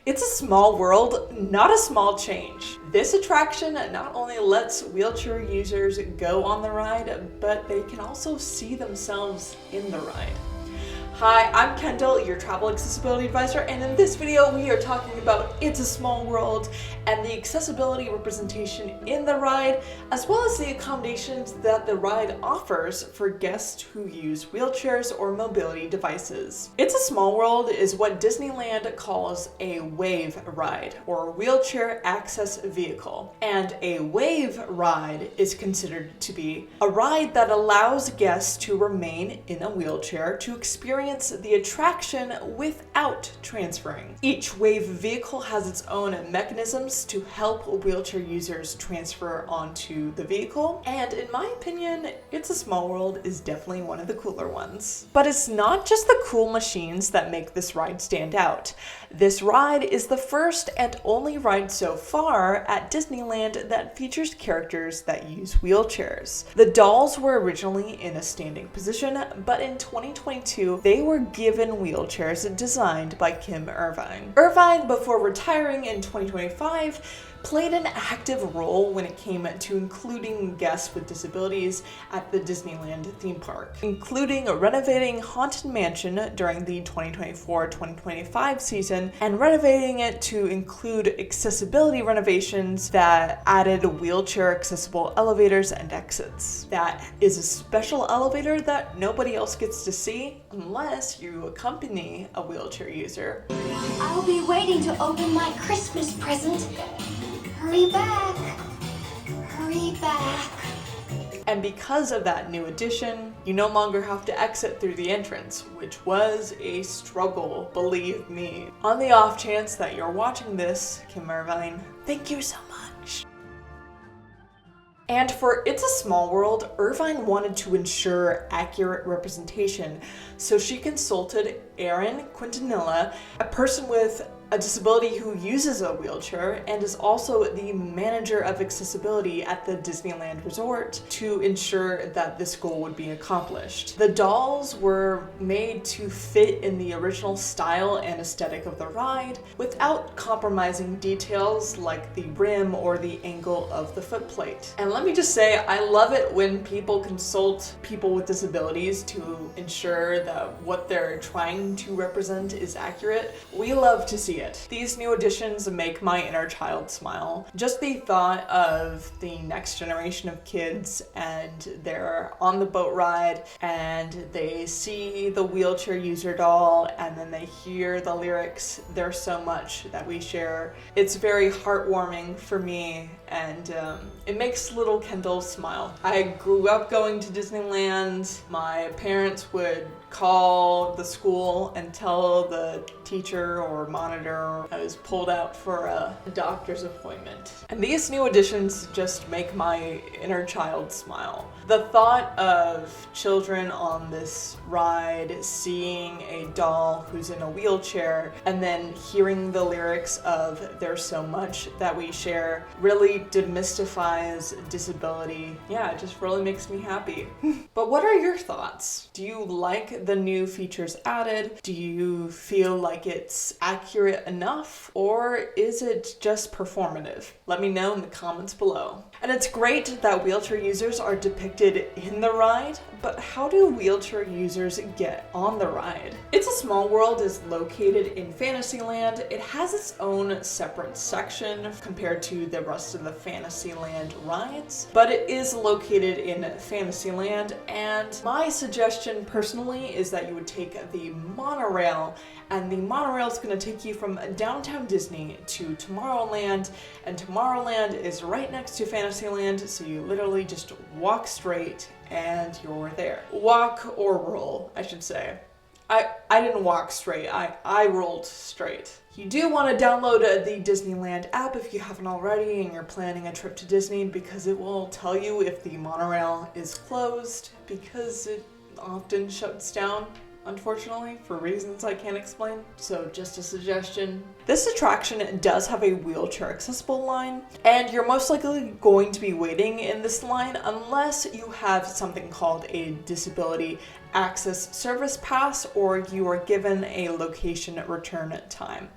It's a small world, not a small change. This attraction not only lets wheelchair users go on the ride, but they can also see themselves in the ride. Hi, I'm Kendall, your travel accessibility advisor, and in this video we are talking about It's a Small World and the accessibility representation in the ride, as well as the accommodations that the ride offers for guests who use wheelchairs or mobility devices. It's a Small World is what Disneyland calls a WAV ride, or wheelchair access vehicle. And a WAV ride is considered to be a ride that allows guests to remain in a wheelchair to experience the attraction without transferring. Each WAV vehicle has its own mechanisms to help wheelchair users transfer onto the vehicle, and in my opinion, It's a Small World is definitely one of the cooler ones. But it's not just the cool machines that make this ride stand out. This ride is the first and only ride so far at Disneyland that features characters that use wheelchairs. The dolls were originally in a standing position, but in 2022, they were given wheelchairs designed by Kim Irvine. Irvine, before retiring in 2025, played an active role when it came to including guests with disabilities at the Disneyland theme park, including renovating Haunted Mansion during the 2024-2025 season and renovating it to include accessibility renovations that added wheelchair accessible elevators and exits. That is a special elevator that nobody else gets to see unless you accompany a wheelchair user. I'll be waiting to open my Christmas present. Hurry back. Hurry back. And because of that new addition, you no longer have to exit through the entrance, which was a struggle, believe me. On the off chance that you're watching this, Kim Irvine, thank you so much. And for It's a Small World, Irvine wanted to ensure accurate representation, so she consulted Erin Quintanilla, a person with a disability who uses a wheelchair and is also the manager of accessibility at the Disneyland Resort, to ensure that this goal would be accomplished. The dolls were made to fit in the original style and aesthetic of the ride without compromising details like the rim or the angle of the footplate. And let me just say, I love it when people consult people with disabilities to ensure that what they're trying to represent is accurate. We love to see it. These new additions make my inner child smile. Just the thought of the next generation of kids and they're on the boat ride and they see the wheelchair user doll and then they hear the lyrics, "There's so much that we share." It's very heartwarming for me, and it makes little Kendall smile. I grew up going to Disneyland. My parents would call the school and tell the teacher or monitor I was pulled out for a doctor's appointment. And these new additions just make my inner child smile. The thought of children on this ride seeing a doll who's in a wheelchair and then hearing the lyrics of "There's so much that we share" really demystifies disability. Yeah, it just really makes me happy. But what are your thoughts? Do you like the new features added? Do you feel like it's accurate enough, or is it just performative? Let me know in the comments below. And it's great that wheelchair users are depicted in the ride, but how do wheelchair users get on the ride? It's a Small World is located in Fantasyland. It has its own separate section compared to the rest of the Fantasyland rides, but it is located in Fantasyland, and my suggestion personally is that you would take the monorail, and the monorail is going to take you from downtown Disney to Tomorrowland, and Tomorrowland is right next to Fantasyland, so you literally just walk straight and you're there. Walk or roll, I should say. I didn't walk straight, I rolled straight. You do want to download the Disneyland app if you haven't already and you're planning a trip to Disney, because it will tell you if the monorail is closed, because it often shuts down, unfortunately, for reasons I can't explain. So just a suggestion. This attraction does have a wheelchair accessible line, and you're most likely going to be waiting in this line unless you have something called a disability access service pass or you are given a location return time.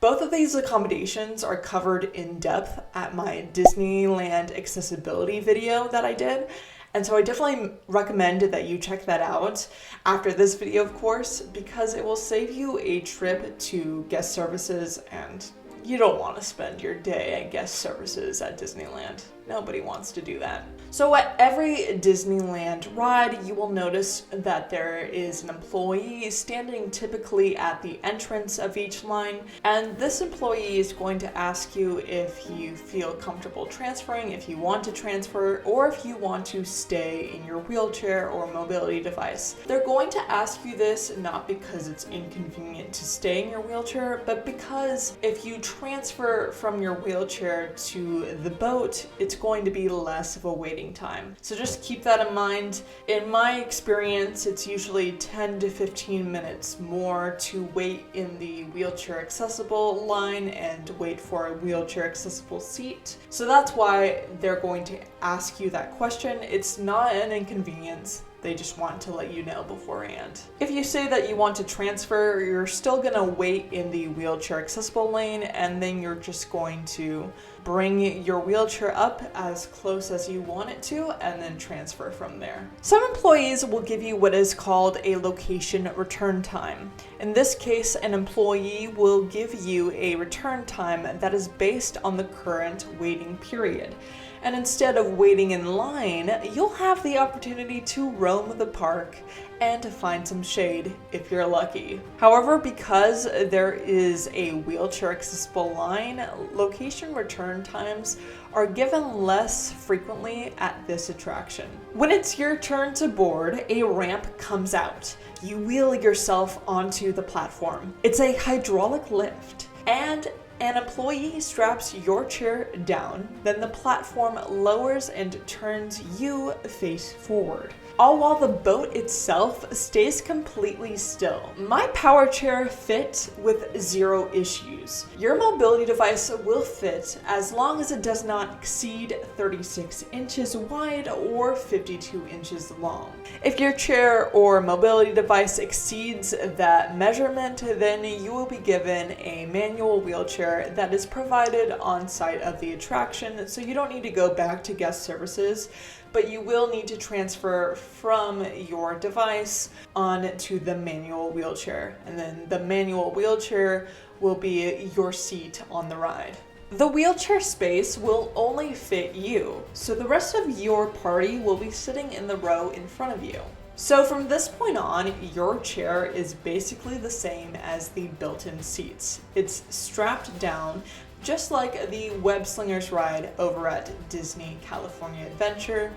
Both of these accommodations are covered in depth at my Disneyland accessibility video that I did. And so I definitely recommend that you check that out after this video, of course, because it will save you a trip to guest services, and you don't want to spend your day at guest services at Disneyland. Nobody wants to do that. So at every Disneyland ride, you will notice that there is an employee standing typically at the entrance of each line, and this employee is going to ask you if you feel comfortable transferring, if you want to transfer, or if you want to stay in your wheelchair or mobility device. They're going to ask you this not because it's inconvenient to stay in your wheelchair, but because if you transfer from your wheelchair to the boat, it's going to be less of a waiting time. So just keep that in mind. In my experience, it's usually 10 to 15 minutes more to wait in the wheelchair accessible line and wait for a wheelchair accessible seat. So that's why they're going to ask you that question. It's not an inconvenience. They just want to let you know beforehand. If you say that you want to transfer, you're still gonna wait in the wheelchair accessible lane, and then you're just going to bring your wheelchair up as close as you want it to and then transfer from there. Some employees will give you what is called a location return time. In this case, an employee will give you a return time that is based on the current waiting period. And instead of waiting in line, you'll have the opportunity to roam the park and to find some shade if you're lucky. However, because there is a wheelchair accessible line, location return times are given less frequently at this attraction. When it's your turn to board, a ramp comes out. You wheel yourself onto the platform. It's a hydraulic lift, and an employee straps your chair down, then the platform lowers and turns you face forward, all while the boat itself stays completely still. My power chair fit with 0 issues. Your mobility device will fit as long as it does not exceed 36 inches wide or 52 inches long. If your chair or mobility device exceeds that measurement, then you will be given a manual wheelchair that is provided on site of the attraction, so you don't need to go back to guest services, but you will need to transfer from your device onto the manual wheelchair, and then the manual wheelchair will be your seat on the ride. The wheelchair space will only fit you, so the rest of your party will be sitting in the row in front of you. So from this point on, your chair is basically the same as the built-in seats. It's strapped down just like the Web Slingers ride over at Disney California Adventure.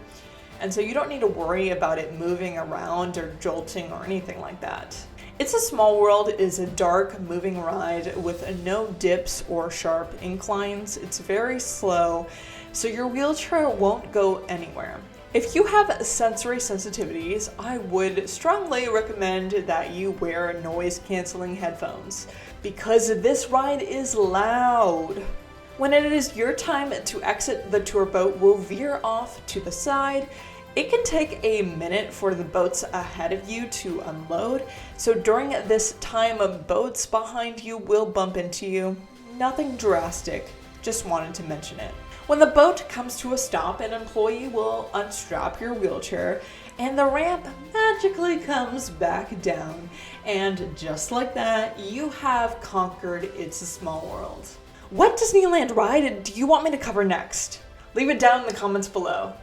And so you don't need to worry about it moving around or jolting or anything like that. It's a Small World is a dark moving ride with no dips or sharp inclines. It's very slow, so your wheelchair won't go anywhere. If you have sensory sensitivities, I would strongly recommend that you wear noise-canceling headphones, because this ride is loud. When it is your time to exit, the tour boat will veer off to the side. It can take a minute for the boats ahead of you to unload, so during this time, boats behind you will bump into you. Nothing drastic, just wanted to mention it. When the boat comes to a stop, an employee will unstrap your wheelchair and the ramp magically comes back down. And just like that, you have conquered It's a Small World. What Disneyland ride do you want me to cover next? Leave it down in the comments below.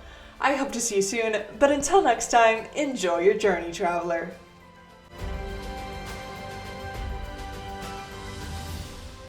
I hope to see you soon, but until next time, enjoy your journey, traveler.